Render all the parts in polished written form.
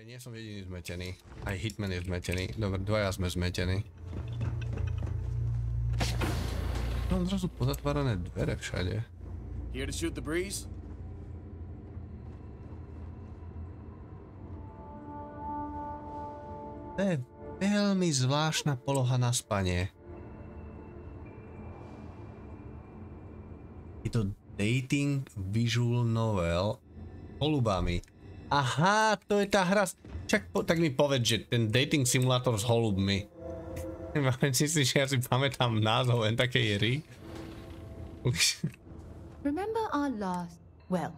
nie som jediný zmetený. Aj Hitman je zmetený. Dobre, dvaja sme zmetení. Mám zrazu pozatvárané dvere všade. Here to shoot the breeze? To je veľmi zvláštna poloha na spanie. Je to dating visual novel holubami. Aha, to je tá hra. Čak, tak mi povedz, že ten dating simulátor s holubmi. Myslím, že ja si pamätám názov len takej hry. Remember our last... Well...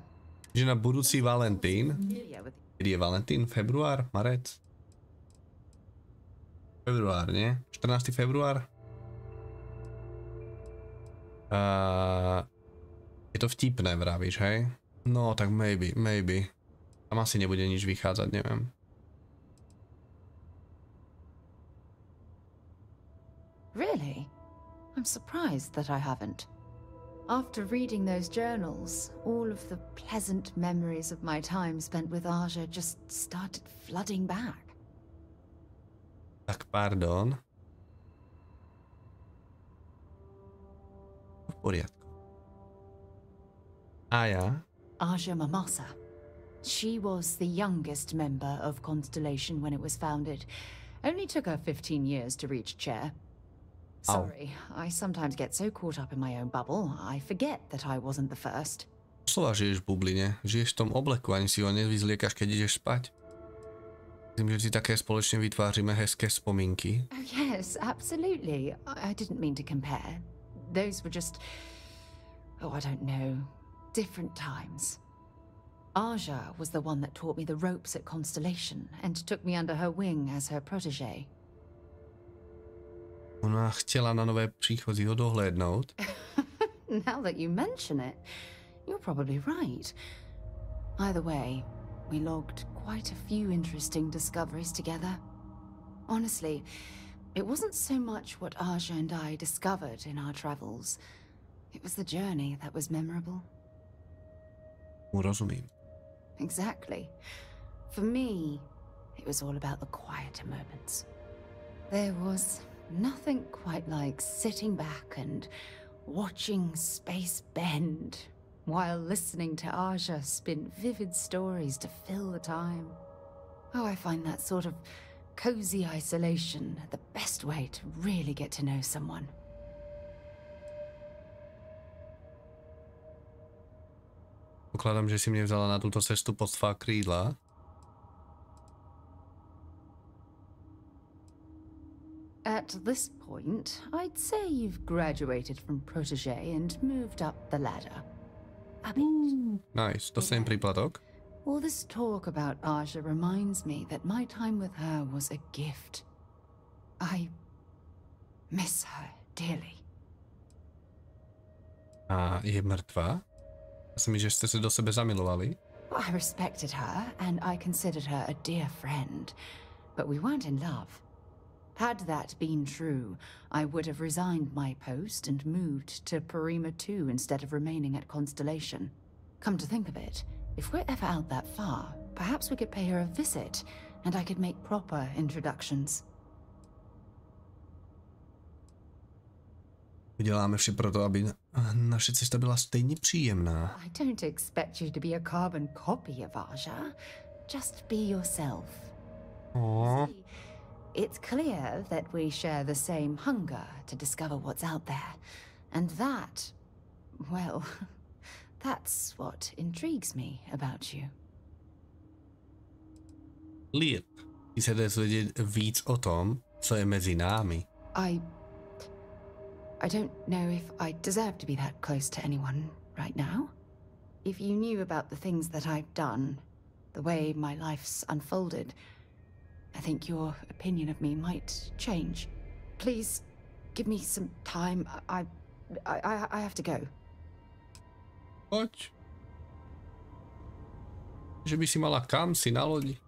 Že na budúci Valentín. Kedy je Valentín? Február? Marec? Február, nie? 14. február? Je to vtipné, vravíš, hej? No, tak maybe. Tam asi nebude nič vychádzať, neviem. Really? I'm surprised that I haven't. After reading those journals, all of the pleasant memories of my time spent with Aja just started flooding back. Tak pardon. V poriadku. Aja? Aja Mamasa. She was the youngest member of Constellation when it was founded. Only took her 15 years to reach chair. Sorry, I sometimes get so caught up in my own bubble, I forget that I wasn't the first. Slova žiješ v bubline, žiješ v tom obleku, ani si ho nevyzliekaš, keď ideš spať. Myslím, že si také spoločne vytvářime hezké spomienky. Oh yes, absolutely. I didn't mean to compare. Those were just... oh, I don't know. Different times. Aja was the one that taught me the ropes at Constellation and took me under her wing as her protégé. Ona chtěla na nové příchozího dohlédnout. Now that you mention it, you're probably right. Either way, we logged quite a few interesting discoveries together. Honestly, it wasn't so much what Aja and I discovered in our travels. It was the journey that was memorable. Rozumím. Exactly. For me, it was all about the quieter moments. There was nothing quite like sitting back and watching space bend while listening to Aja spin vivid stories to fill the time. Oh, I find that sort of cozy isolation the best way to really get to know someone. Pokladám, že si mne vzala na túto cestu pod svá krídla. At this point, I'd say you've graduated from protégé and moved up the ladder. A bit. Nice, dostanem príplatok. All this talk about Aja reminds me that my time with her was a gift. I miss her dearly. A je mŕtva? Myslím, že ste sa do sebe zamilovali. I respected her, and I considered her a dear friend, but we weren't in love. Had that been true, I would have resigned my post and moved to Parima 2 instead of remaining at Constellation. Come to think of it, if we're ever out that far, perhaps we could pay her a visit, and I could make proper introductions. Uděláme vše proto, aby naše cesta byla stejně příjemná. I don't expect you to be a carbon copy of Aja. Just be yourself. Aww. See, it's clear that we share the same hunger to discover what's out there. And that, well, that's what intrigues me about you. Liet, ty se jdeš vědět víc o tom, co je mezi námi. I don't know if I deserve to be that close to anyone right now. If you knew about the things that I've done, the way my life's unfolded, I think your opinion of me might change. Please, give me some time. I have to go. Poď. Že by si mala kam si na lodi.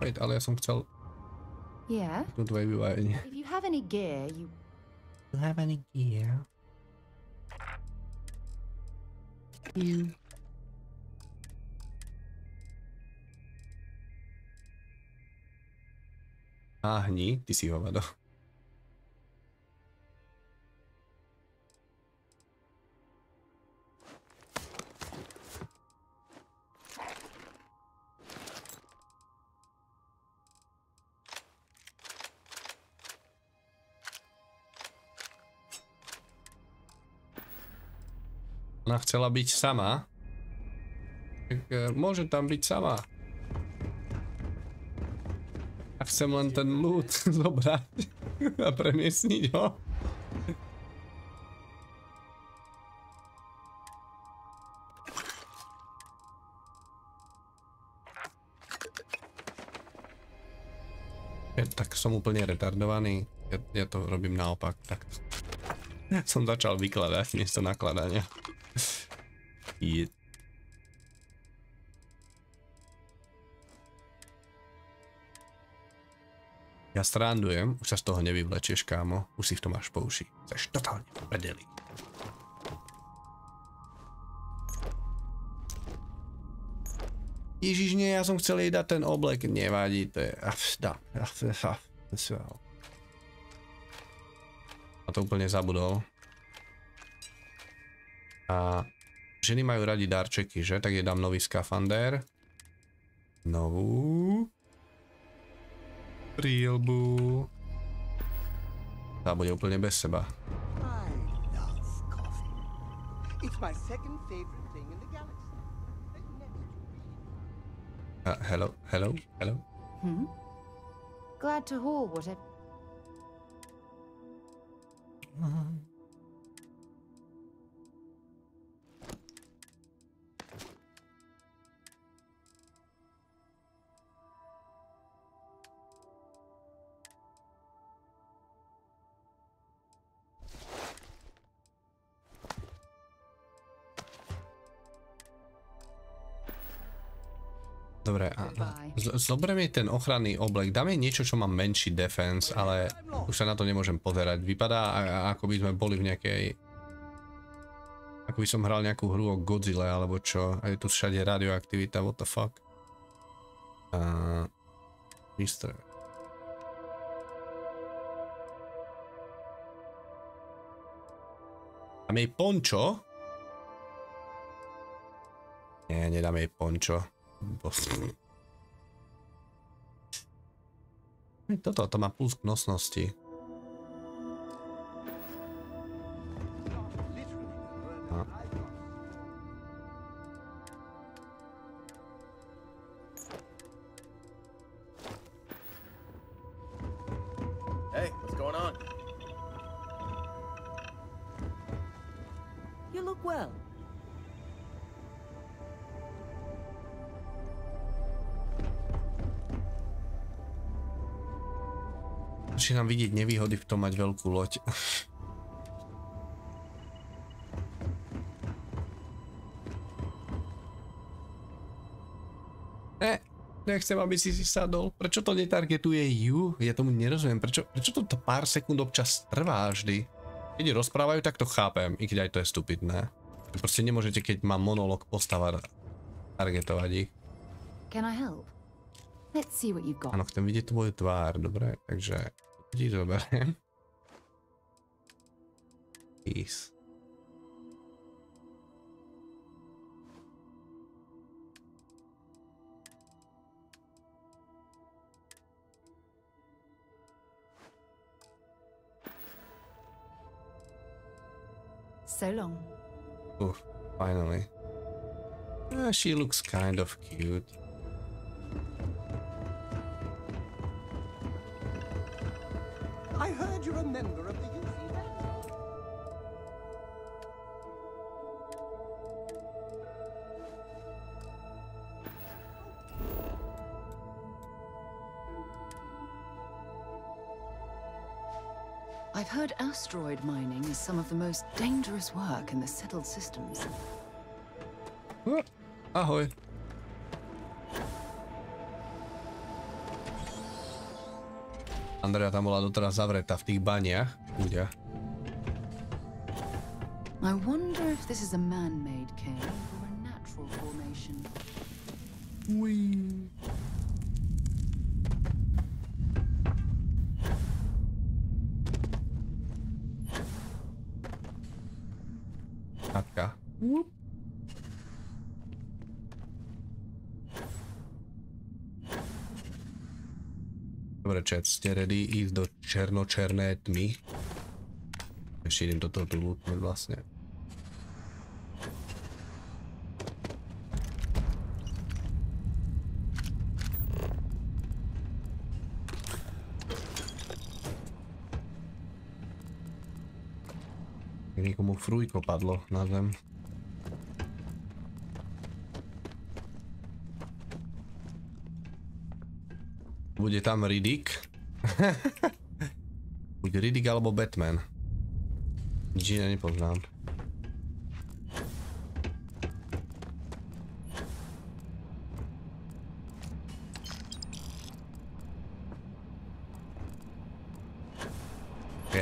Wait, ale ja som chcel... Yeah? Tu tvoje vyvájenie. If you have any gear, you... Do you have any gear? Áhni, ty si hovado. Ona chcela byť sama. Tak môže tam byť sama. A chcem len ten loot zobrať a premiesniť ho. Tak som úplne retardovaný. Ja to robím naopak. Tak som začal vykladať miesto nakladania. Ja strandujem, už sa z toho nevyvlečieš, kámo. Už si v tom máš po uši. Chceš totálne predeli. Ježiš, nie, ja som chcel jej dať ten oblek. Nevadí, to je... A to úplne zabudol. A ženy majú radi darčeky, že? Tak jej dám nový skafander. Novú. Prílbu. Tá bude úplne bez seba. Hello. Glad to haul whatever. Dobre, zoberiem jej ten ochranný oblek, dám jej niečo, čo má menší defense, ale už sa na to nemôžem pozerať. Vypadá, ako by sme boli v nejakej... Ako by som hral nejakú hru o Godzilla, alebo čo. A je tu všade radioaktivita, what the fuck. Mister. Dám jej pončo? Nie, nedám jej pončo. Toto má plus k nosnosti. Hey, what's going on? You look well. Začínam vidieť nevýhody v tom mať veľkú loď. Nechcem, aby si sadol. Prečo to netargetuje ju? Ja tomu nerozumiem. Prečo to pár sekúnd občas trvá vždy? Keď rozprávajú, tak to chápem, i keď aj to je stupidné. Proste nemôžete, keď má monolog postava, targetovať ich. Can I help? Let's see what you've got. Áno, chcem vidieť tvoju tvár, dobre, takže ti zoberiem. Peace. So long. Oof, finally. She looks kind of cute. I heard you're a member of the UC. I've heard asteroid mining is some of the most dangerous work in the settled systems. Ahoj. Andrea tam bola doteraz zavretá v tých baniach. Ľudia. I wonder if this is a man-made cave or a natural formation. Dobre, chat, ste ready ísť do černo-černé tmy? Ešte idem do toho tu lootnúť vlastne. Niekomu frujko padlo na zem. Bude tam Riddick. Bude Riddick alebo Batman. Nič iné nepoznám.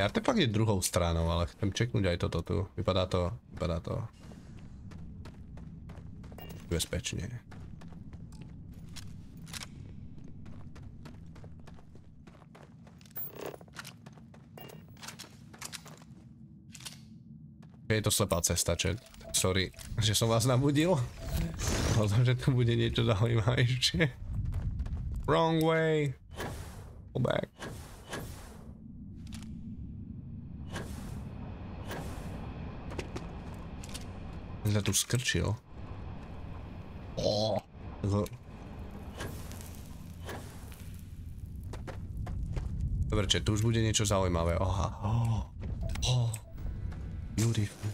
Artefakt je druhou stranou, ale chcem čeknúť aj toto tu. Vypadá to bezpečne. Je to slepá cesta, chat. Sorry, že som vás nabudil. Myslím, že tu bude niečo zaujímavejšie. Wrong way. Go back. Sa tu skrčil. Dobre, čiže tu už bude niečo zaujímavé. Oha. Beautiful.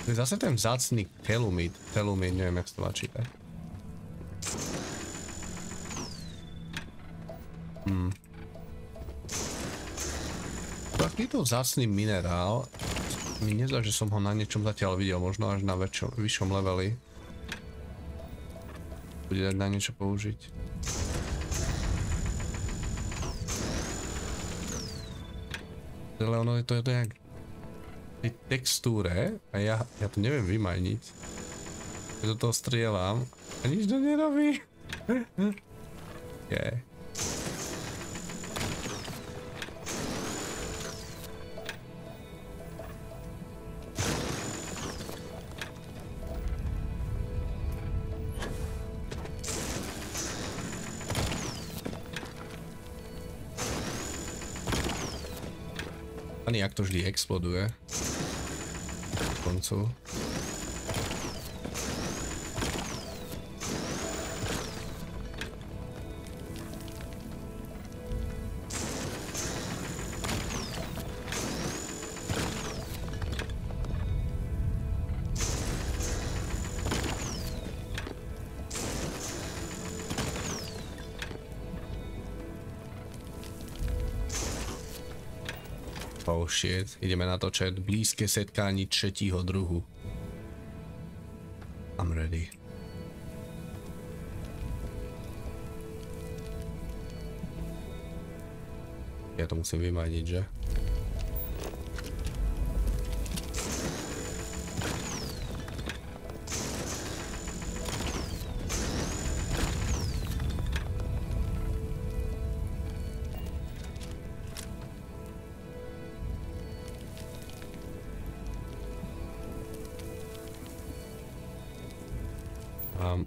To je zase ten vzácny telumid. Neviem, jak sa to má čítať. Takýto vzácny minerál mi nezdá, že som ho na niečom zatiaľ videl, možno až na vyššom leveli. Bude dať na niečo použiť. Ale ono je to nejak v tej textúre a ja to neviem vymajniť. Ja do toho strieľam a nič to nerobí. Okay. Jak to vždy exploduje v koncu. Oh shit, ideme na to, chat. Blízke setkání třetího druhu. I'm ready. Ja to musím vymaniť, že?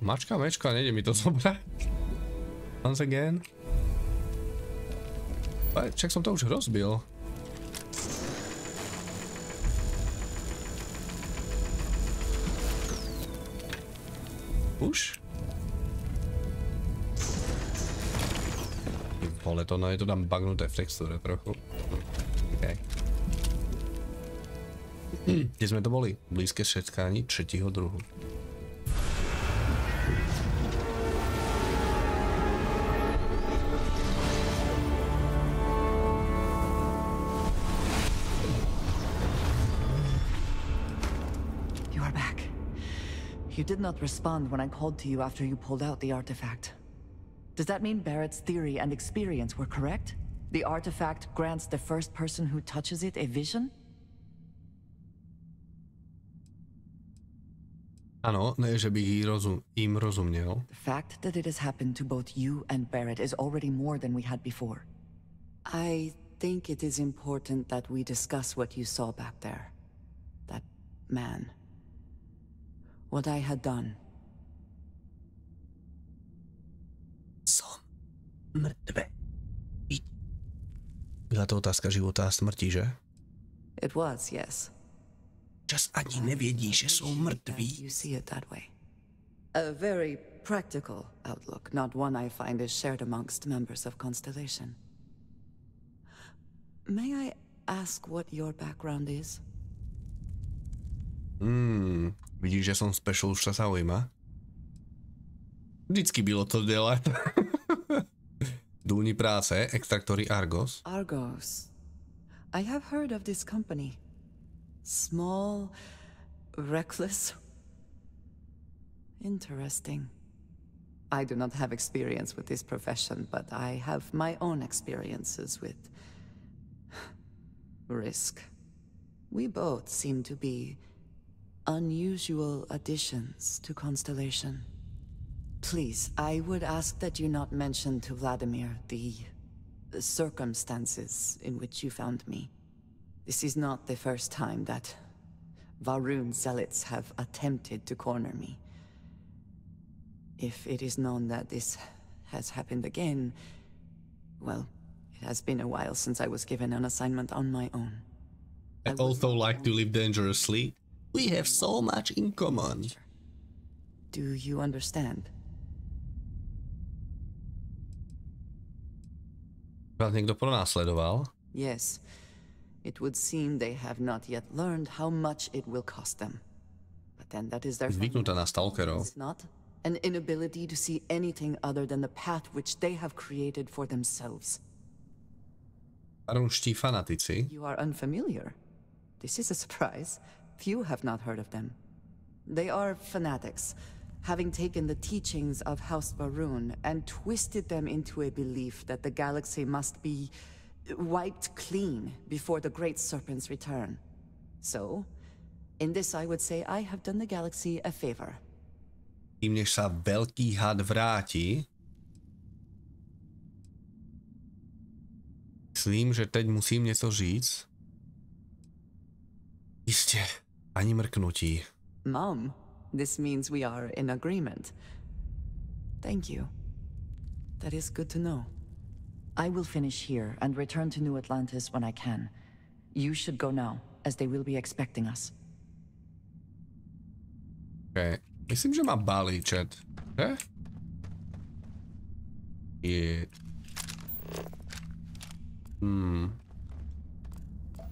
Mačka, nejde mi to zobrať. Once again. Čak som to už rozbil. Už? Vole, to no je to tam bugnuté v textúre trochu. Okay. Kde sme to boli? Blízke setkání třetího druhu. You did not respond when I called to you after you pulled out the artifact. Does that mean Barrett's theory and experience were correct? The artifact grants the first person who touches it a vision? Áno, ne, že by im rozumiel. The fact that it has happened to both you and Barrett is already more than we had before. I think it is important that we discuss what you saw back there. That man. What I had done. mŕtve. Byla to otázka života a smrti, že? It was, yes. Čas ani nevědí, že jsou mrtví. You see it that way. A very practical outlook, not one I find is shared amongst members of Constellation. May I ask what your background is? Vidíš, že som special, už sa zaujíma. Vždycky bylo to dělat. Důlní práce, extraktory Argos. Argos. I have heard of this company. Small, reckless. Interesting. I do not have experience with this profession, but I have my own experiences with risk. We both seem to be unusual additions to Constellation. Please, I would ask that you not mention to Vladimir the circumstances in which you found me. This is not the first time that Varun zealots have attempted to corner me. If it is known that this has happened again, well, it has been a while since I was given an assignment on my own. I also like to live dangerously. We have so much in common. Do you understand? Vás niekto pronásledoval? Yes. It would seem they have not yet learned how much it will cost them. But then that is their Zvyknutá na stalkerov. It's not an inability to see anything other than the path which they have created for themselves. Arunští fanatici. You are unfamiliar. This is a surprise. Few have not heard of them. They are fanatics, having taken the teachings of House Varun and twisted them into a belief that the galaxy must be wiped clean before the great serpent's return. So, in this I would say I have done the galaxy a favor. Tým, než sa veľký had vráti, myslím, že teď musím něco říct. Jistě, ani mrknutí. Mom, this means we are in agreement. Thank you. That is good to know. I will finish here and return to New Atlantis when I can. You should go now, as they will be expecting us. Okay. Myslím, že má balíčet, že? Je...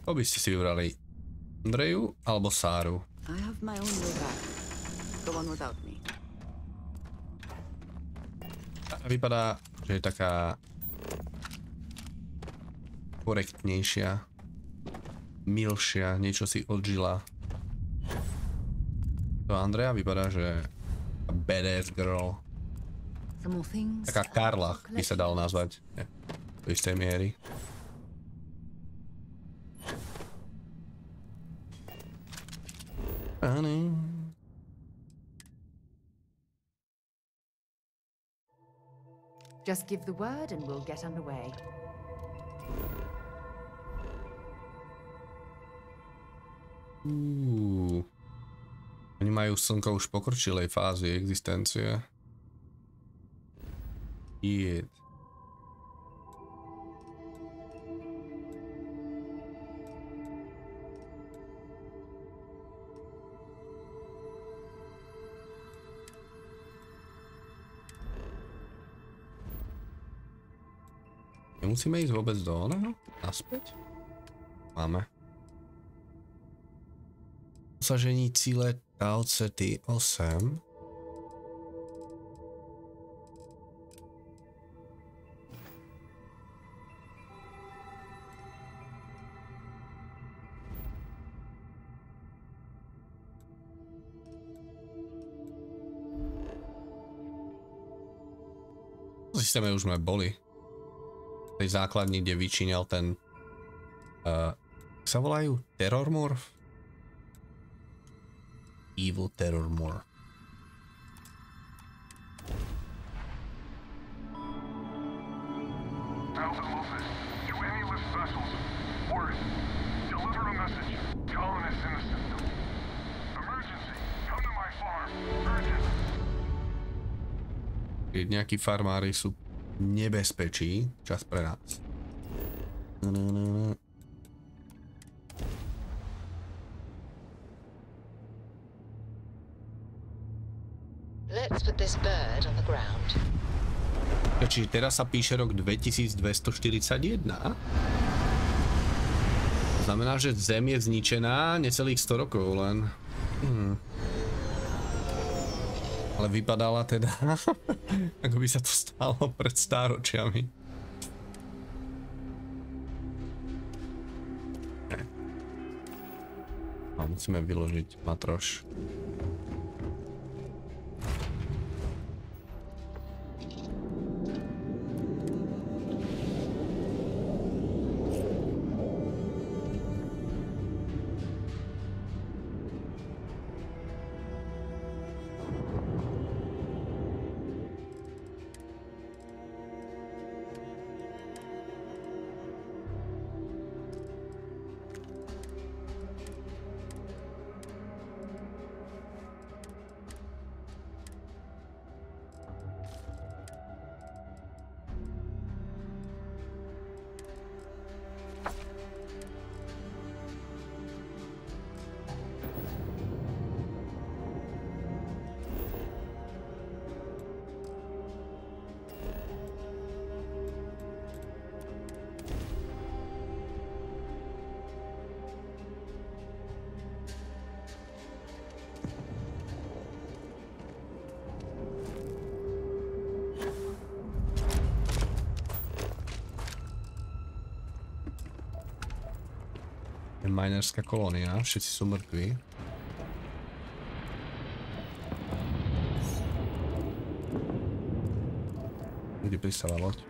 To by ste si vybrali Andreju alebo Sáru? I have my own way back. Go on without me. Vypadá, že je taká korektnejšia, milšia, niečo si odžila. To Andrea vypadá, že badass girl. Taká Karla by sa dal nazvať. Nie, do istej miery. Just give the word and we'll get underway. Oni majú slnko už v pokročilej fázi existencie. Jed. Nemusíme ísť vôbec do oného? Naspäť? Máme. Dosažení cíle chcete 8. V systéme už sme boli. V tej základni, kde vyčíňal ten... sa volajú Terrormorph? Evil Terrormorph. Alpha Lopez, to any lift vessels, word, deliver a message, colonists in the system. Emergency, come to my farm, urgent. Keď nejakí farmári sú nebezpečí. Čas pre nás. Let's put this bird on the ground. Čiže teraz sa píše rok 2241. Znamená, že Zem je zničená necelých 100 rokov len. Ale vypadala teda, ako by sa to stalo pred stáročiami. A musíme vyložiť matroš. Minerská kolónia, všetci sú mŕtvi. Kde pristáva loď?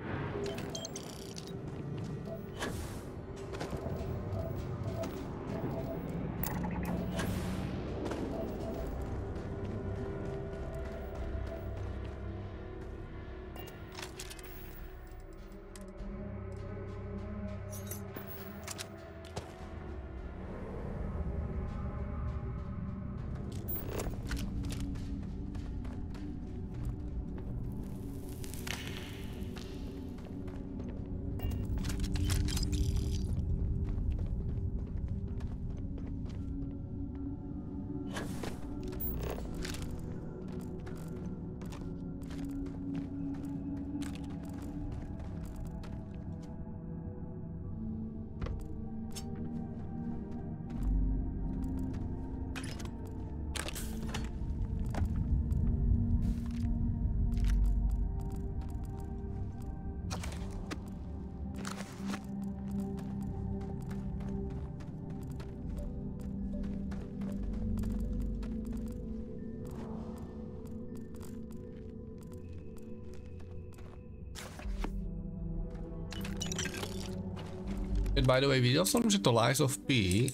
By the way, videl som, že to Lies of P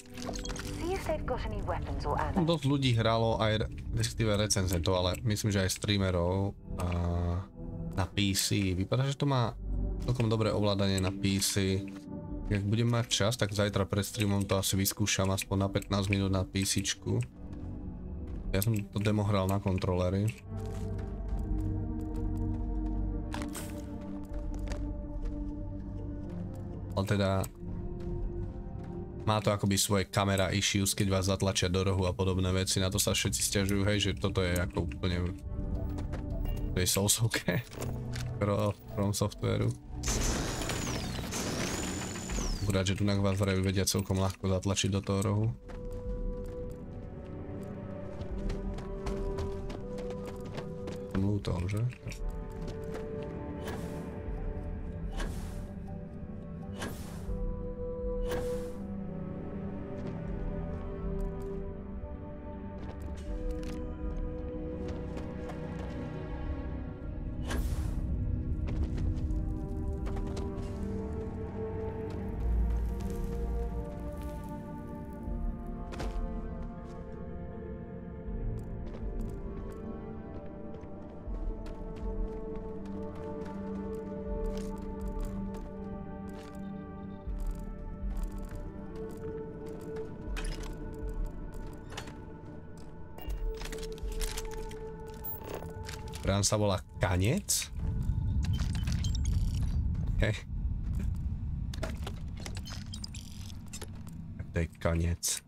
dosť ľudí hralo aj respektíve recenzentov, ale myslím, že aj streamerov na PC. Vypadá, že to má celkom dobré ovládanie na PC. Ak budem mať čas, tak zajtra pred streamom to asi vyskúšam aspoň na 15 minút na PCčku. Ja som to demo hral na kontrolery. Ale teda má to akoby svoje camera issues, keď vás zatlačia do rohu a podobné veci. Na to sa všetci sťažujú, hej, že toto je ako úplne to je sousovke from softwareu. Akurát, že tu na vás vrajú vedia celkom ľahko zatlačiť do toho rohu. Som lútol, že? Brán sa volá Kanec. Hej. To je koniec.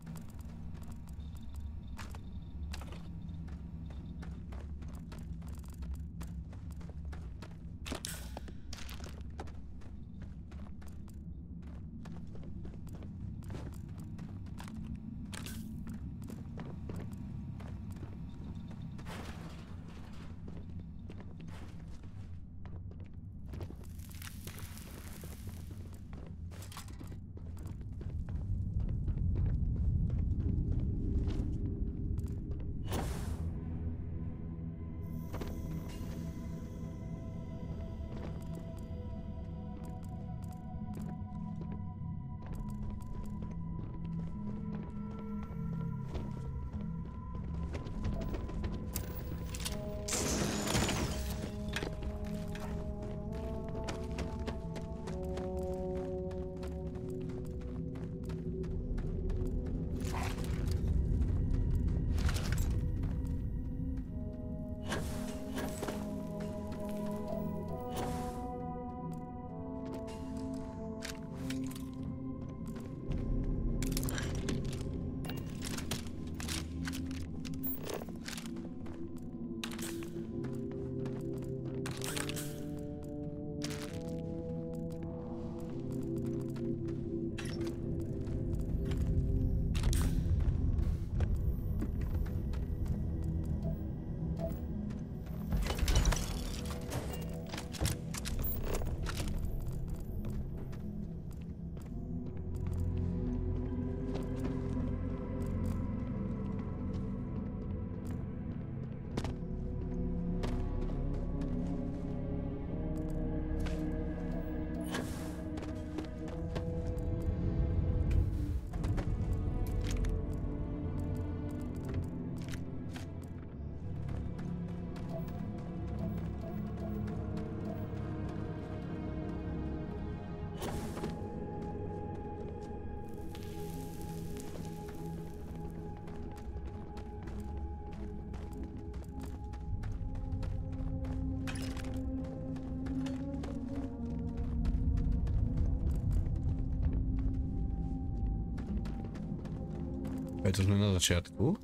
To sme na začiatku.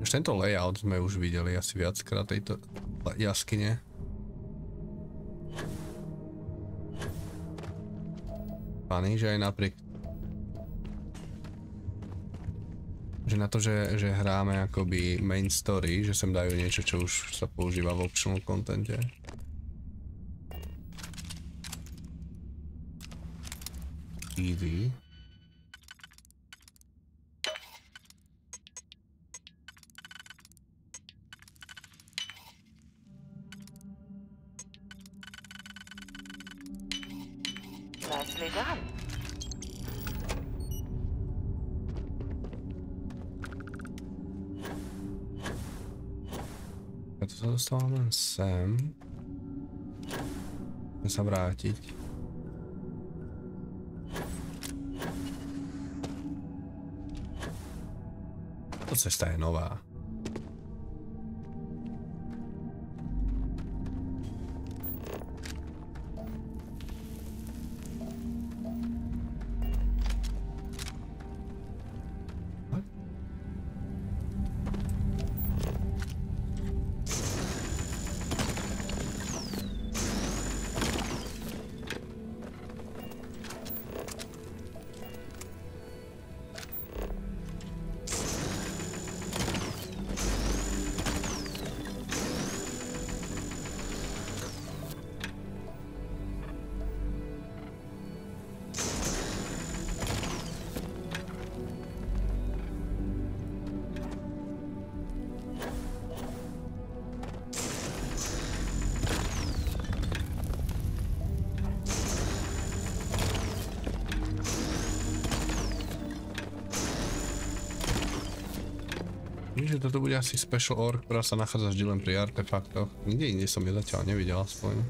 Už tento layout sme už videli asi viackrát tejto jaskyne. Funny, že aj napriek že na to, že hráme akoby main story, že sem dajú niečo, čo už sa používa v optional contente. Easy. Nicely done. To sa dostávame sem. Chcem sa vrátiť. To cesta je nová. Že toto bude asi special ore, ktorá sa nachádza vždy len pri artefaktoch. Nikde inde som je zatiaľ nevidel aspoň.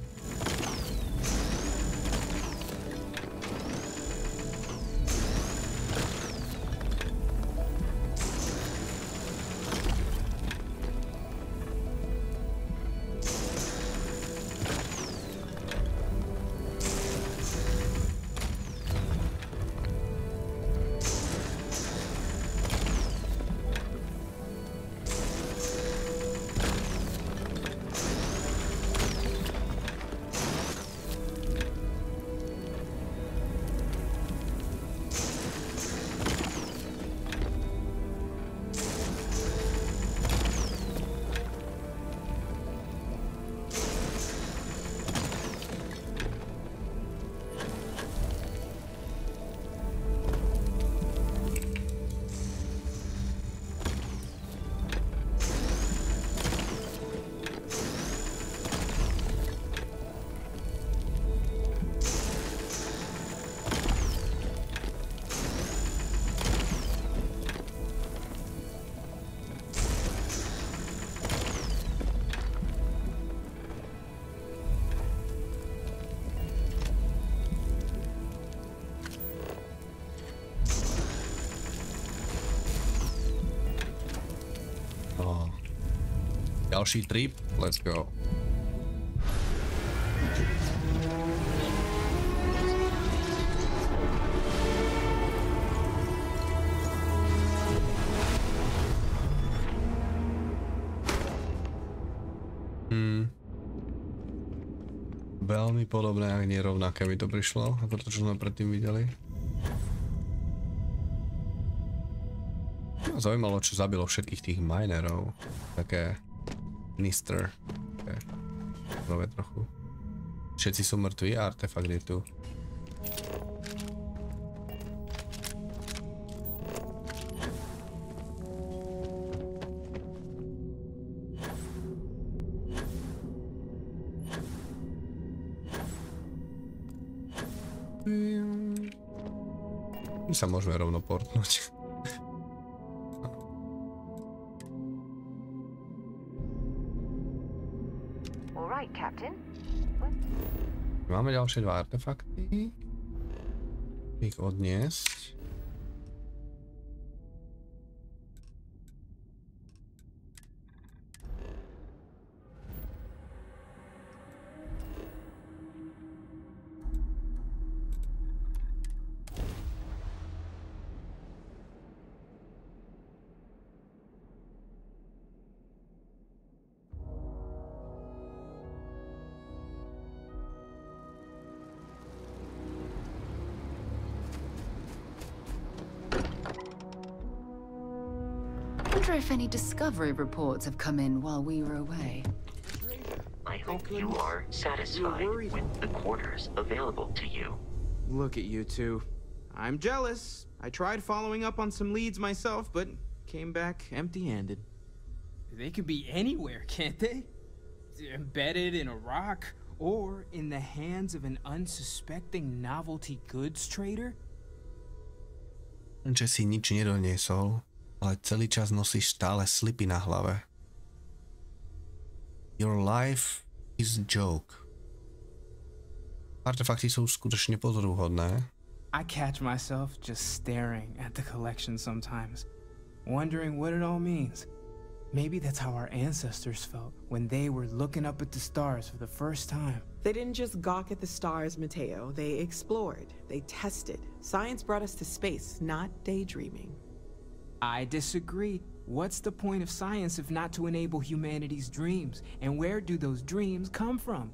ďalší trip. Let's go. Veľmi podobné, ak nie rovnaké mi to prišlo, ako to, čo sme predtým videli. Zaujímalo, čo zabilo všetkých tých minerov. Také Nister. Také nové trochu. Všetci sú mŕtvi a artefakt je tu. My sa môžeme rovno portnúť. Máme ďalšie dva artefakty. Ich odniesť. I wonder if any discovery reports have come in while we were away. I hope you are satisfied with the quarters available to you. Look at you two. I'm jealous. I tried following up on some leads myself, but came back empty-handed. They could be anywhere, can't they? Embedded in a rock, or in the hands of an unsuspecting novelty goods trader? Že si nič nedoniesol, ale celý čas nosíš stále slipy na hlave. Your life is a joke. Artefakty sú skutočne pozoruhodné. I catch myself just staring at the collection sometimes, wondering what it all means. Maybe that's how our ancestors felt when they were looking up at the stars for the first time. They didn't just gawk at the stars, Mateo. They explored. They tested. Science brought us to space, not daydreaming. I disagree. What's the point of science if not to enable humanity's dreams? And where do those dreams come from?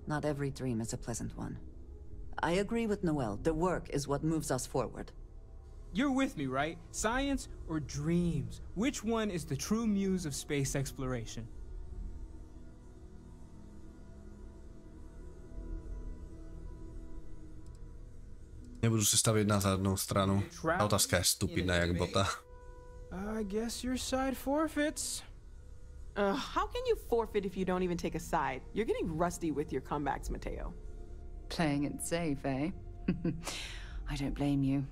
Not every dream is a pleasant one. I agree with Noel. The work is what moves us forward. You're with me, right? Science or dreams? Which one is the true muse of space exploration? Nebudú sa staviť na zadnú stranu. Tá otázka je stupidná jak bota. I guess your side forfeits. How can you forfeit if you don't even take a side? You're getting rusty with your comebacks, Mateo. Playing it safe, eh? I don't blame you.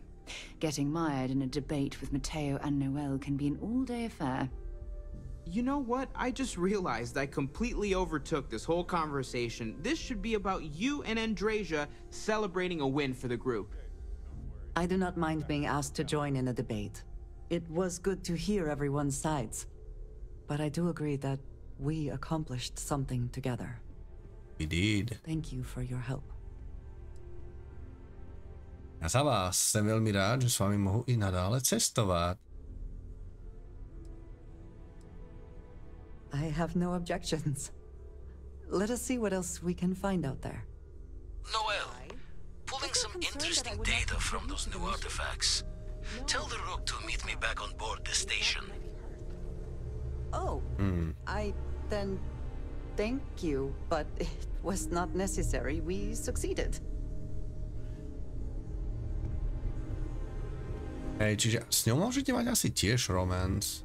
Getting mired in a debate with Mateo and Noel can be an all-day affair. You know what? I just realized I completely overtook this whole conversation. This should be about you and Andrasia celebrating a win for the group. I do not mind being asked to join in a debate. It was good to hear everyone's sides. But I do agree that we accomplished something together. We did. Thank you for your help. Ja za vás som veľmi rád, že s vami mohu i nadále cestovať. I have no objections. Let us see what else we can find out there. Noel, pulling some interesting data from those new artifacts. Tell the Rook to meet me back on board the station. Oh, then thank you, but it was not necessary. We succeeded. Hej, čiže s ňou môžete mať asi tiež romance.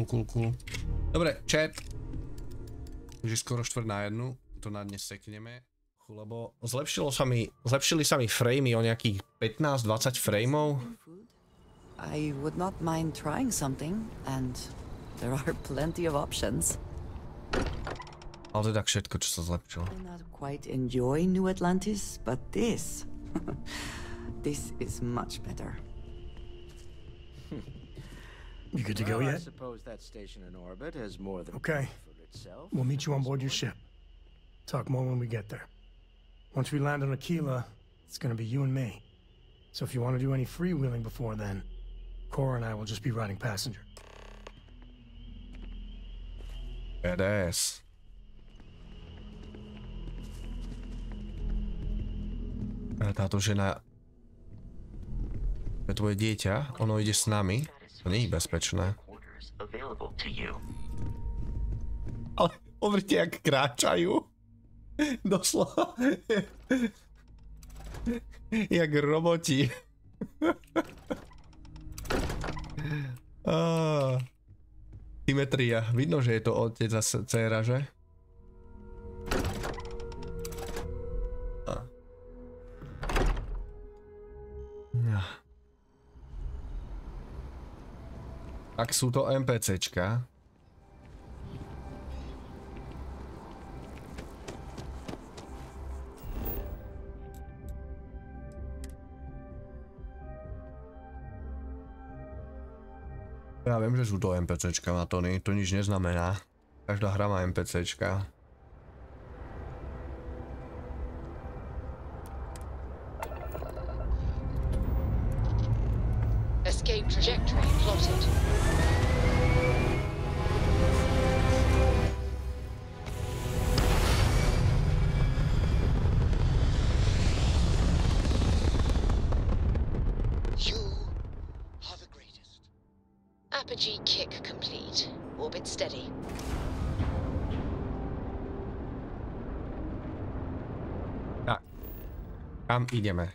Cool. Dobre, chat. Už je skoro 1:45. To na dnes sekneme. Lebo zlepšili sa mi framey o nejakých 15-20 frameov. I would not mind trying something, and there are plenty of options. Ale teda všetko, čo sa zlepšilo. I not quite enjoy New Atlantis, but this is much better. You good to go yet? I suppose that station in orbit has more than Okay. for itself. We'll meet you on board your ship. Talk more when we get there. Once we land on Akila, it's gonna be you and me. So if you want to do any freewheeling before then, Cora and I will just be riding passenger. Badass. Táto žena je tvoje dieťa, ono ide s nami, to nie je bezpečné. Ale pozrite, jak kráčajú. Doslova. Jak roboti. Symetria. Vidno, že je to otec a dcéra, že? Tak sú to NPCčka. Ja viem, že sú to NPCčka, Matony, to nič neznamená. Každá hra má NPCčka. Escape trajectory plotted. Apogee kick complete. Orbit steady. Tak. Kam ideme?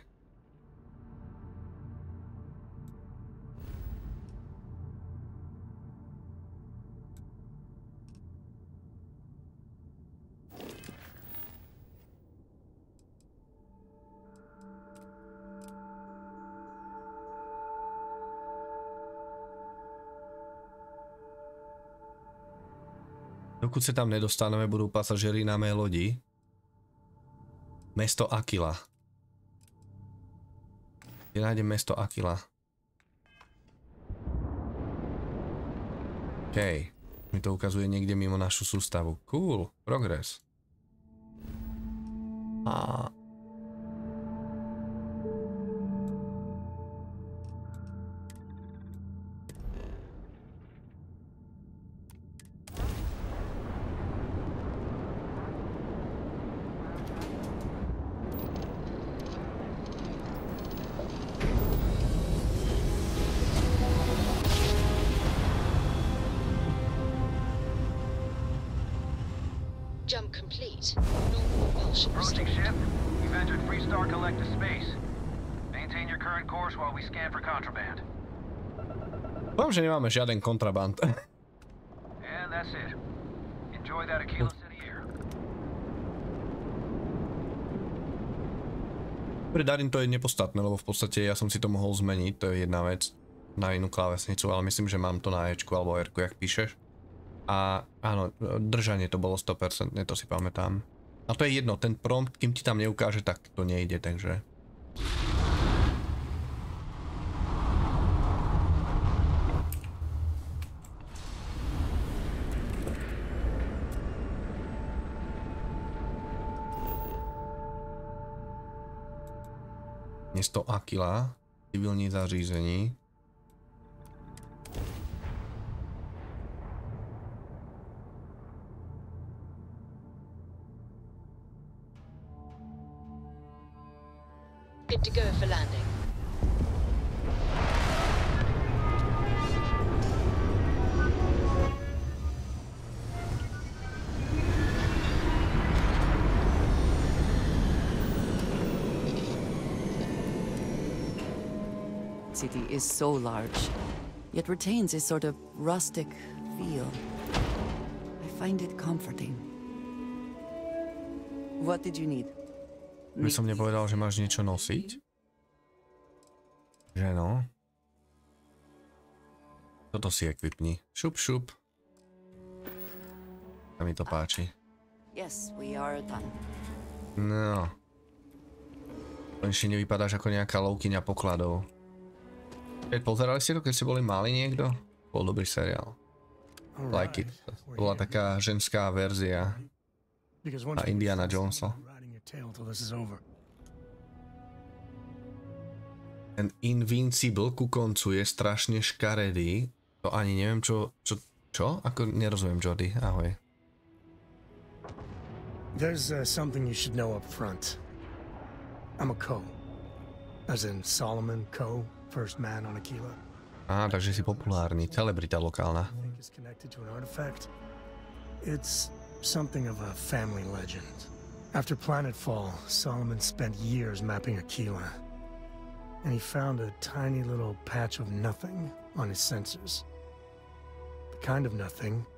Dokud sa tam nedostaneme, budú pasažieri na mé lodi. Mesto Akila. Kde nájdem Mesto Akila? OK. Mi to ukazuje niekde mimo našu sústavu. Cool. Progres. A... Jump complete. Normal propulsion Approaching restored. ship. You've entered Freestar Collective space. Maintain your current course while we scan for contraband. Poviem, že nemáme žiaden kontraband. And that's it. Enjoy that Akila City air. Pre Darin to je nepodstatné, lebo v podstate ja som si to mohol zmeniť, to je jedna vec. Na inú klávesnicu, ale myslím, že mám to na Ečku alebo Rku, jak píšeš. A áno, držanie to bolo 100%, to si pamätám. A to je jedno, ten prompt, kým ti tam neukáže, tak to nejde, takže... Mesto Akila, civilní zařízení. Good to go for landing. City is so large, yet retains a sort of rustic feel. I find it comforting. What did you need? By som nepovedal, že máš niečo nosiť? Že no. Toto si equipni. Šup, šup. A mi to páči. Yes, we are done. No. Konečne nevypadáš ako nejaká lovkyňa pokladov. Pozerali ste to, keď ste boli mali niekto? Bol dobrý seriál. Like it. To bola taká ženská verzia a Indiana Jonesa. Ten Invincible ku koncu je strašne škaredý. To ani neviem čo? Ako nerozumiem, Jordy. Ahoj. There's something you should know up front. I'm a Co. As in Solomon Co, first man on Akila. Takže si populárny, celebrita lokálna. It's connected to an artifact. It's something of a family legend. After planetfall, Solomon spent years mapping Akila. And he found a tiny little patch of nothing on his sensors. The kind of nothing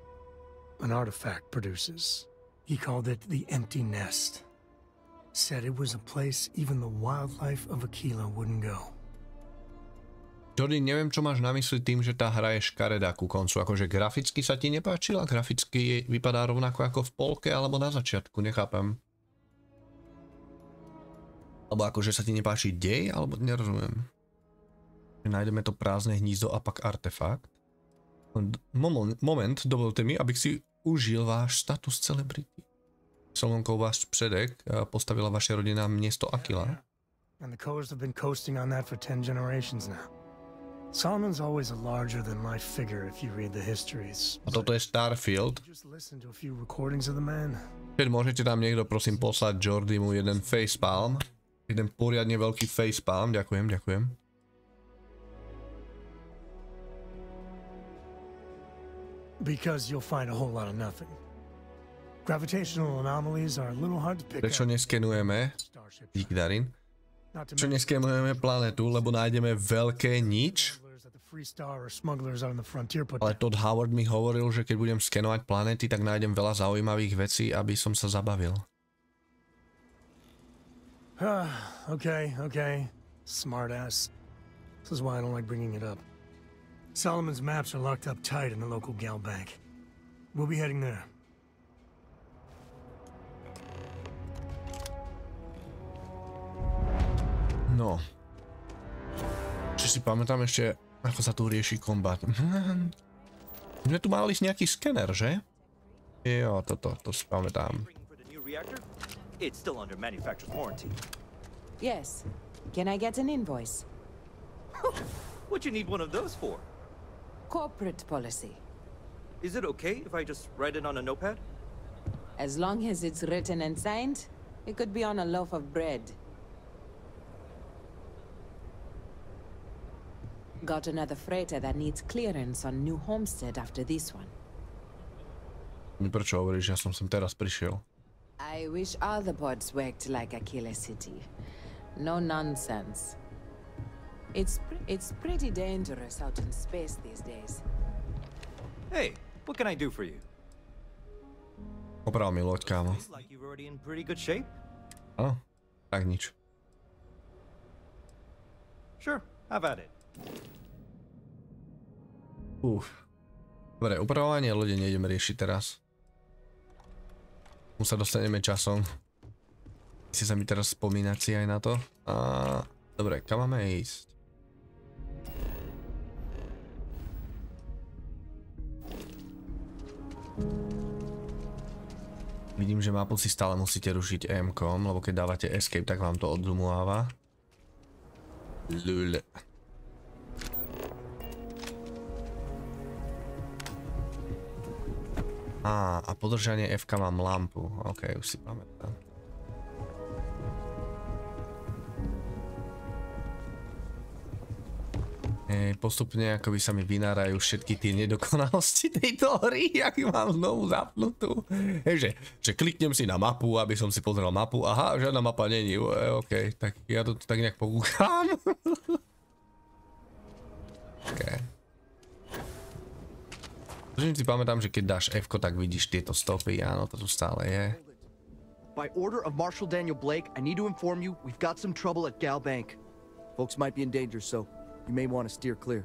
an artifact produces. He called it the empty nest. Said it was a place even the wildlife of Akila wouldn't go. Jordy, neviem, čo máš na mysli tým, že tá hra je škaredá ku koncu. Akože graficky sa ti nepáčila? Graficky vypadá rovnako ako v polke alebo na začiatku, nechápem. Alebo akože sa ti nepáči dej, alebo nerozumiem. Nájdeme to prázdne hnízdo a pak artefakt. Moment, dovolte mi, abych si užil váš status celebrity. Solomonkov váš předek postavila vaše rodina Mesto Akila. And the Coers have been coasting on that for 10 generations now. Solomon's always a larger than life figure if you read the histories. A toto je Starfield. Just listen to a few recordings of the man. Keď môžete tam niekto prosím poslať Jordymu jeden facepalm. Jeden poriadne veľký facepalm, ďakujem. Because you'll find a whole lot of nothing. Gravitational anomalies are a little hard to pick up. Prečo neskenujeme? Díky, Darin. Prečo neskenujeme planetu, lebo nájdeme veľké nič? Ale Todd Howard mi hovoril, že keď budem skenovať planéty, tak nájdem veľa zaujímavých vecí, aby som sa zabavil. Okay. Smartass. This is why I don't like bringing it up. Solomon's maps are locked up tight in the local gal bank. We'll be heading there. No. Či si pamätám ešte, ako sa tu rieši kombat. My tu mali nejaký skener, že? Jo, to si pamätám. It's still under manufacturer's warranty. Yes. Can I get an invoice? What you need one of those for? Corporate policy. Is it okay if I just write it on a notepad? As long as it's written and signed, it could be on a loaf of bread. Got another freighter that needs clearance on New Homestead after this one. Prečo hovoríš, ja som sem teraz prišiel? I wish all the pods worked like Akila City. No nonsense. It's pretty dangerous out in space these days. Hey, what can I do for you? Oprav mi loď, kámo. Like you're already in pretty good shape? Áno, tak nič. Sure, have at it. Dobre, upravovanie lode nejdeme riešiť teraz. Mu sa dostaneme časom. Chce sa mi teraz spomínať si aj na to. Dobre, kam máme ísť? Vidím, že mapu si stále musíte rušiť M-kom, lebo keď dávate escape, tak vám to odzoomováva. Lul. A podržanie F-ka mám lampu. OK, už si pamätám. Postupne akoby sa mi vynárajú všetky tie nedokonalosti tejto hry, jak ju mám znovu zapnutú. Že kliknem si na mapu, aby som si pozrel mapu. Aha, žiadna mapa není. OK, tak ja to tak nejak pokúkam. OK. Že si pamätám, že keď dáš F-ko, tak vidíš tieto stopy. Áno, to tu stále je. By order of Marshal Daniel Blake, I need to inform you we've got some trouble at Gal Bank. Folks might be in danger, so you may want to steer clear.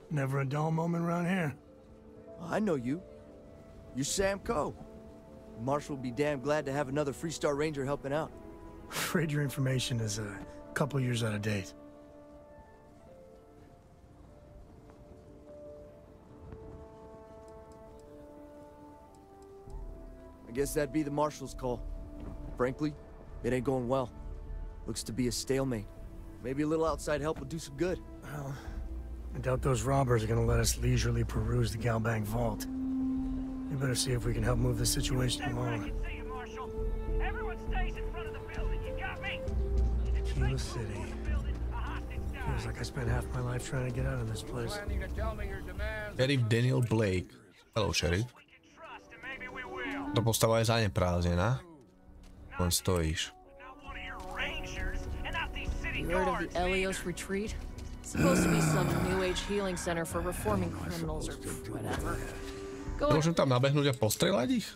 Never a dull moment around here. I know you. You're Sam Coe. Marshal will be damn glad to have another Freestar Ranger helping out. Afraid your information is a couple years out of date. guess that'd be the marshal's call. Frankly, it ain't going well. Looks to be a stalemate. Maybe a little outside help would do some good. Well, I doubt those robbers are gonna let us leisurely peruse the Galbank vault. We better see if we can help move the situation along. Akila City. Feels like I spent half my life trying to get out of this place. Sheriff Daniel Blake. Hello, Sheriff. To postava je zaneprázdnená. Len stojíš. You heard of the Elios retreat? Supposed to be some new age healing center for reforming criminals or whatever. Môžem tam nabehnúť a postrelať ich?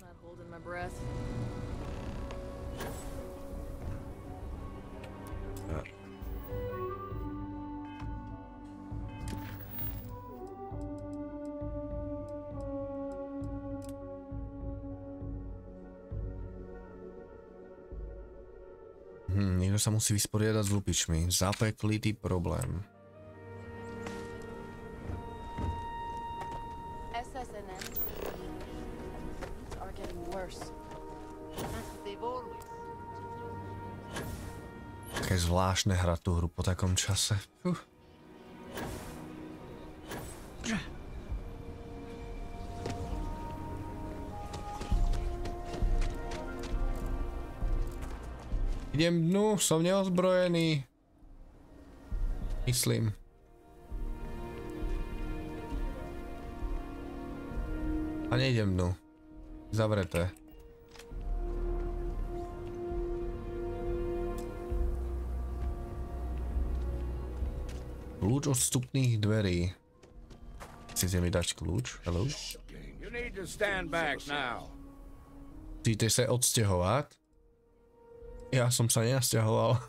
Niekto sa musí vysporiadať s lupičmi. Zapeklitý problém. Také zvláštne hrať tú hru po takom čase. Idem dnu, som neozbrojený. Myslím. A nejdem dnu. Zavreté. Kľúč od vstupných dverí. Chcete mi dať kľúč? Hello? Chcete sa odsťahovať? Ja som sa nenasťahoval.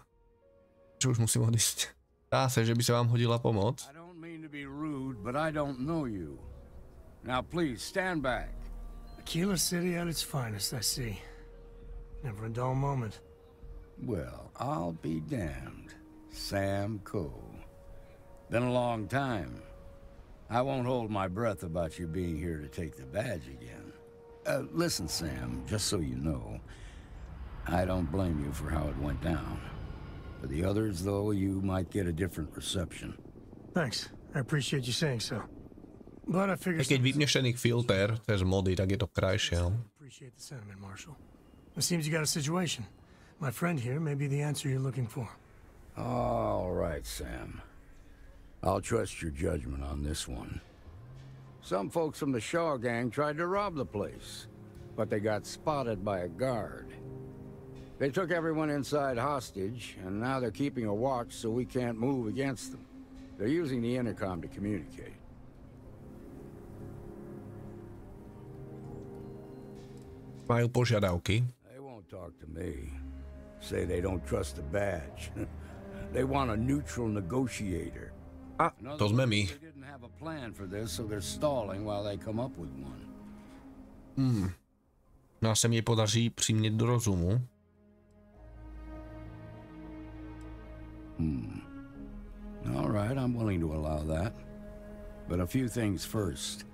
Čo už musím odísť? Dá sa, že by sa vám hodila pomoc. Akila City at its finest, I see. Never a dull moment. Well, I'll be damned. Sam Cole. Been a long time. I won't hold my breath about you being here to take the badge again. Listen, Sam, just so you know, I don't blame you for how it went down. For the others, though, you might get a different reception. Thanks. I appreciate you saying so. But I figured... Keď vypneš ten ich filter cez mody, tak je to krajšie. Appreciate the sentiment, Marshal. It seems you got a situation. My friend here may be the answer you're looking for. All right, Sam. I'll trust your judgment on this one. Some folks from the Shaw gang tried to rob the place, but they got spotted by a guard. They took everyone inside hostage, and now they're keeping a watch so we can't move against them. They're using the intercom to communicate. Majú požiadavky. They won't talk to me. Say they don't trust the badge. They want a neutral negotiator. A to sme my. They didn't have a plan for this, so they're stalling while they come up with one. No a se mi podaří přimět do rozumu. All right, I'm willing to allow that. But a few things first.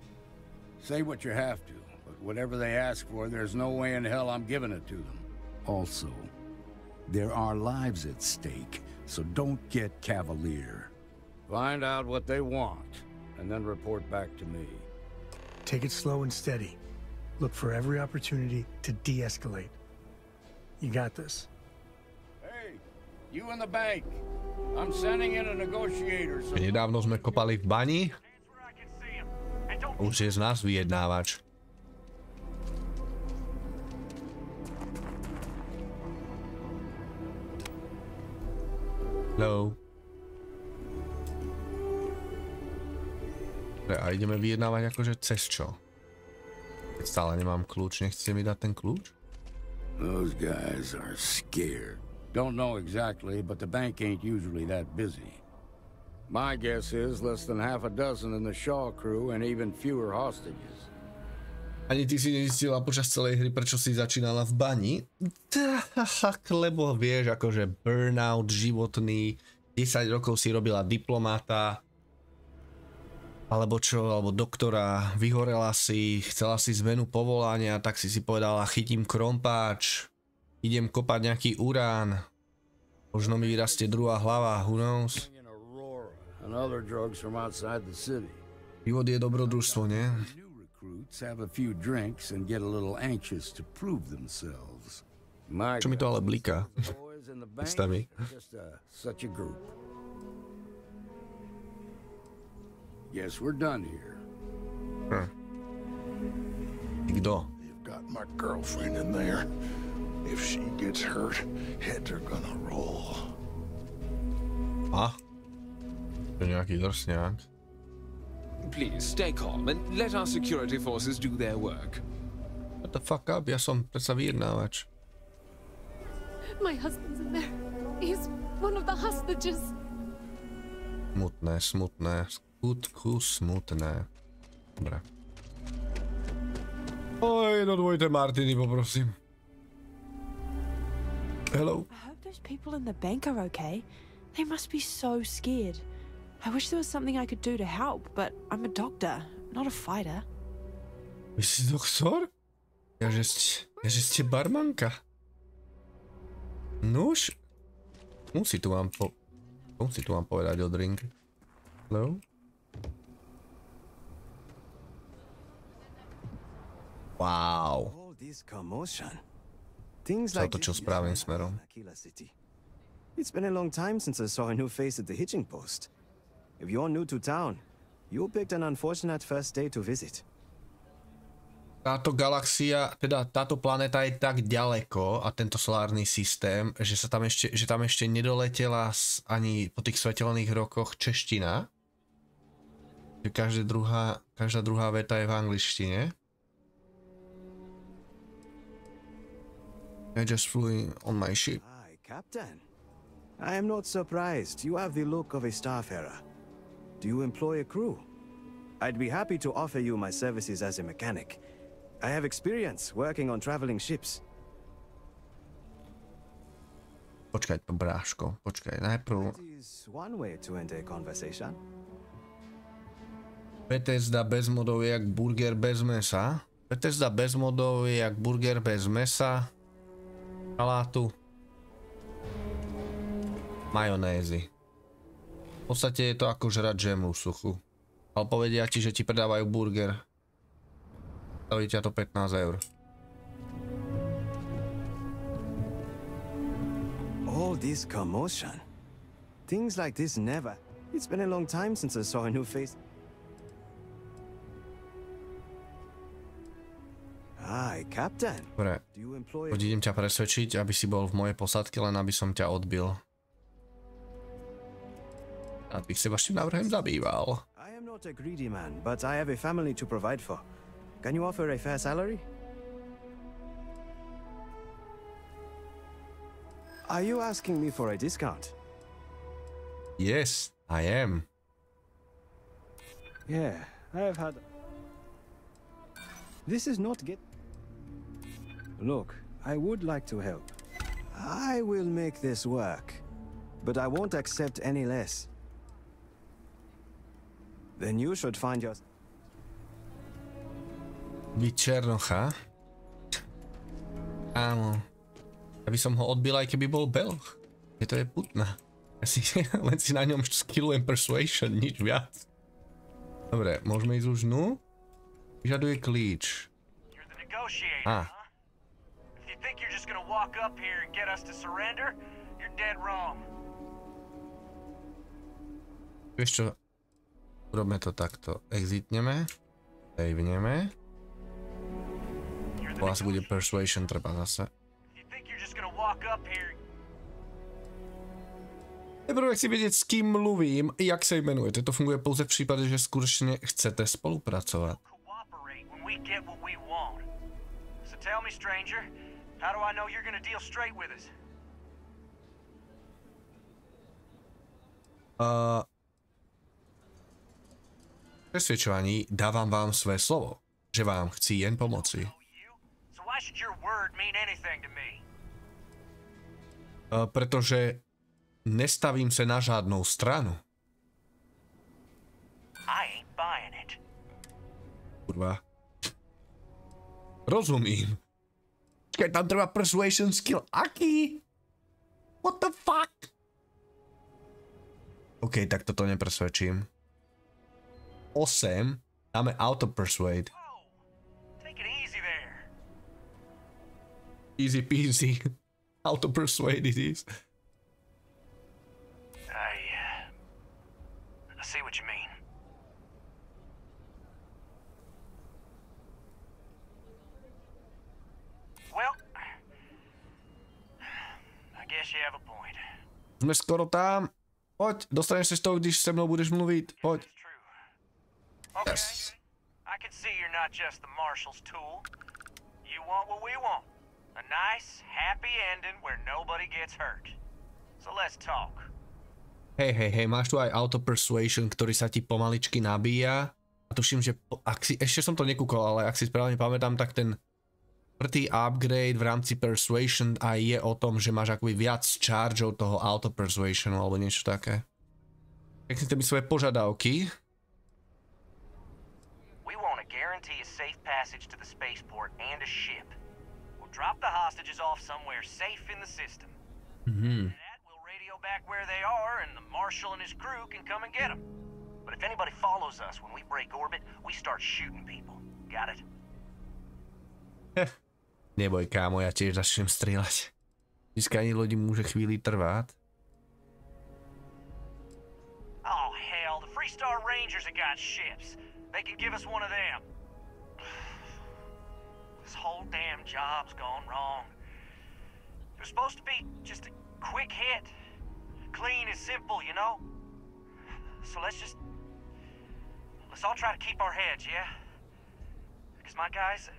Say what you have to, but whatever they ask for, there's no way in hell I'm giving it to them. Also, there are lives at stake, so don't get cavalier. Find out what they want, and then report back to me. Take it slow and steady. Look for every opportunity to de-escalate. You got this. Hey, you in the bank. I'm sending in a negotiator. Nedávno sme kopali v bani. Už je z nás vyjednávač. Hello. A ideme vyjednávať akože cez čo? Keď stále nemám kľúč, nechcete mi dať ten kľúč? Those guys are scared. Don't know exactly, but the bank ain't usually that busy. My guess is less than half a dozen in the Shaw crew and even fewer hostages. Ani ty si nezistila počas celej hry, prečo si začínala v bani? Tak, lebo vieš, akože burnout životný, 10 rokov si robila diplomata. alebo čo, alebo doktora, vyhorela si, chcela si zmenu povolania, tak si povedala, chytím krompáč, idem kopať nejaký urán, možno mi vyrastie druhá hlava, who knows. Život je dobrodružstvo, nie? Čo mi to ale bliká? Staví. Guess we're done here. Kto? You've got my girlfriend in there. If she gets hurt, heads are gonna roll. A? To je nejaký drsňák. Please stay calm and let our security forces do their work. What the fuck up? Ja som predsa vyjednávač. My husband's in there. He's one of the hostages. Smutné, smutné. Skutku smutné. Dobre. Oj, no dvojité martiny, poprosím. Hello. I hope those people in the bank are okay. They must be so scared. I wish there was something I could do to help, but I'm a doctor, not a fighter. Vy si doktor? Ja že ste barmanka. Nuž? Musí tu vám povedať o drink. Hello? Wow. Sa otočil správnym smerom. It's been a long time since I saw a new face at the hitching post. If you're new to town, you picked an unfortunate first day to visit. Táto galaxia, teda táto planéta je tak ďaleko a tento solárny systém, že tam ešte nedoletela ani po tých svetelných rokoch čeština. Že každá druhá veta je v angličtine. I just flew on my ship. Hi, Captain. I am not surprised. You have the look of a starfarer. Do you employ a crew? I'd be happy to offer you my services as a mechanic. I have experience working on traveling ships. Počkaj, bráško, počkaj, najprv... That is one way to end a conversation. Bethesda bez modov je jak burger bez mesa. Bethesda bez modov je jak burger bez mesa. Salátu. Majonézy. V podstate je to ako žrať džemu suchu. Ale povedia ti, že ti predávajú burger. Stojí ťa to 15 €. All this commotion. Things like this never. It's been a long time since I saw a new face. Hi, Captain. Dobre, idem ťa presvedčiť, aby si bol v mojej posádke, len aby som ťa odbil. Rád bych sa vašim návrhem zabýval. I am not a greedy man, but I have a family to provide for. Can you offer a fair salary? Are you asking me for a discount? Yes, I am. Yeah, I have had... This is not get... Look, I would like to help. I will make this work, but I won't accept any less. Then you should find your... Byť černocha? Áno. Aby som ho odbil, aj keby bol belch. Je to je putná. Len si na ňom skillujem persuasion, nič viac. Dobre, môžeme ísť už dnu? Vyžaduje klíč. Á. Vieš čo? Urobme to takto. Exitneme. Saveneme. To asi bude persuasion, treba zase. Neprve chci vedieť, s kým mluvím, jak sa jmenujete. To funguje pouze v prípade, že skutočne chcete spolupracovať. Presvedčovaní dávam vám své slovo, že vám chci jen pomoci. Pretože nestavím sa na žádnou stranu. buying it. Kurva. Rozumím. Čakaj, tam treba persuasion skill. Aký? What the fuck? OK, tak toto nepresvedčím. 8. Dáme auto persuade. Take it easy there. Easy peasy. Auto persuade it is. I see what you mean. Well, I guess you have a point. Sme skoro tam. Poď, dostaneš sa z toho, když se mnou budeš mluvit. Poď. Okay. Yes. I can see you're not just the marshal's tool. You want what we want. A nice, happy ending where nobody gets hurt. So let's talk. Hej, máš tu aj auto persuasion, ktorý sa ti pomaličky nabíja. A tuším, že ešte som to nekúkol, ale ak si správne pamätám, tak ten prvý upgrade v rámci persuasion aj je o tom, že máš akoby viac chargeov toho auto persuasionu alebo niečo také. Peknite mi svoje požiadavky. We want to guarantee a safe passage to the spaceport and a ship. We'll drop the hostages off somewhere safe in the system. We'll radio back where they are and the marshal and his crew can come and get them. But if anybody follows us when we break orbit, we start shooting people. Got it? Neboj, kámo, ja tiež začnem strieľať. Získanie lodi môže chvíli trvať. Oh, hell, the Freestar Rangers have got ships. They can give us one of them. This whole damn job's gone wrong. It was supposed to be just a quick hit. Clean and simple, you know? So let's all try to keep our heads, yeah? Because my guys,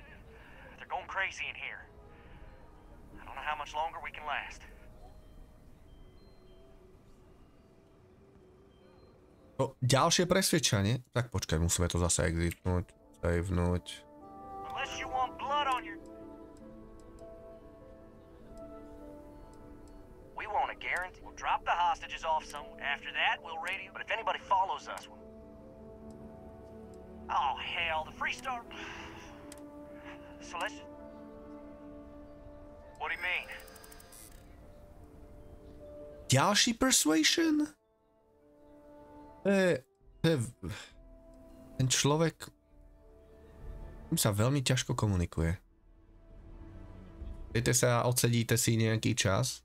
they're going crazy in here. I don't know how much longer we can last. No, ďalšie presvedčanie? Tak počkaj, musíme to zase exitnúť, savenúť. Unless you want blood on your... We want a guarantee. We'll drop the hostages off some. After that, we'll radio. But if anybody follows us, we'll... Oh, hell, the Freestar... So let's... What do you mean? Ďalší persuasion? Ten človek... Tým sa veľmi ťažko komunikuje. Viete sa, odsedíte si nejaký čas.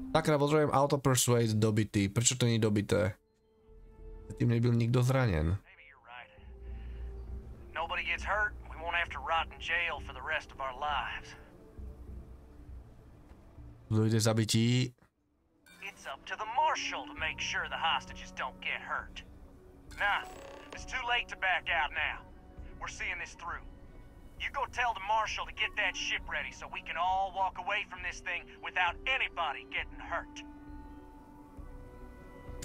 Takra potrebujem auto persuade dobitý. Prečo to nie je dobité? Tým nebyl nikto zranen. Nobody gets hurt, we won't have to rot in jail for the rest of our lives. Dojde zabití. It's up to the marshal to make sure the hostages don't get hurt. Nah, it's too late to back out now. We're seeing this through. You go tell the marshal to get that ship ready so we can all walk away from this thing without anybody getting hurt.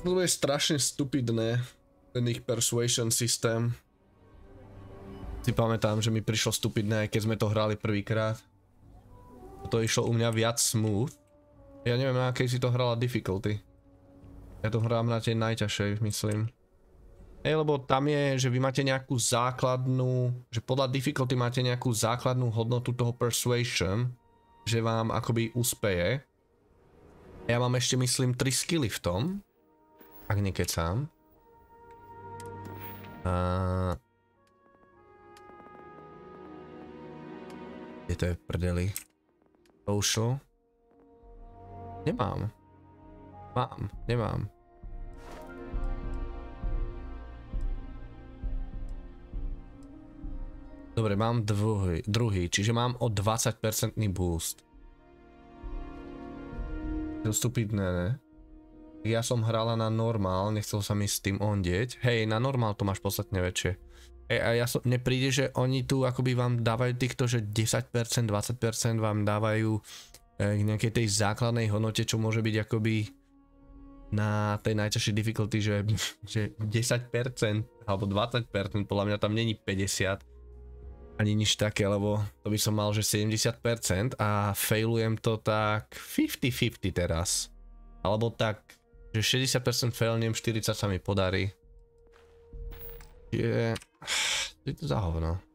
To je strašne stupidné, ten ich persuasion systém. Si pamätám, že mi prišlo stupidné, aj keď sme to hrali prvýkrát. To išlo u mňa viac smooth. Ja neviem, na akej si to hrala difficulty. Ja to hrám na tej najťažšej, myslím. Lebo tam je, že vy máte nejakú základnú, že podľa difficulty máte nejakú základnú hodnotu toho persuasion, že vám akoby uspeje. Ja mám ešte, myslím, 3 skilly v tom, ak nekecám. Kde to je v prdeli? Social? Nemám. Nemám. Dobre, mám druhý, čiže mám o 20% boost. To stupidné, ne? Ja som hrala na normál, nechcel sa mi s tým ondieť. Hej, na normál to máš podstatne väčšie. A mne príde, že oni tu akoby vám dávajú týchto, že 10%, 20% vám dávajú k nejakej tej základnej hodnote, čo môže byť akoby na tej najťažšej difficulty, že 10% alebo 20%, podľa mňa tam není 50%. Ani nič také, lebo to by som mal, že 70% a failujem to tak 50-50 teraz. Alebo tak Že 60% failnem, 40 sa mi podarí. Je to za hovno.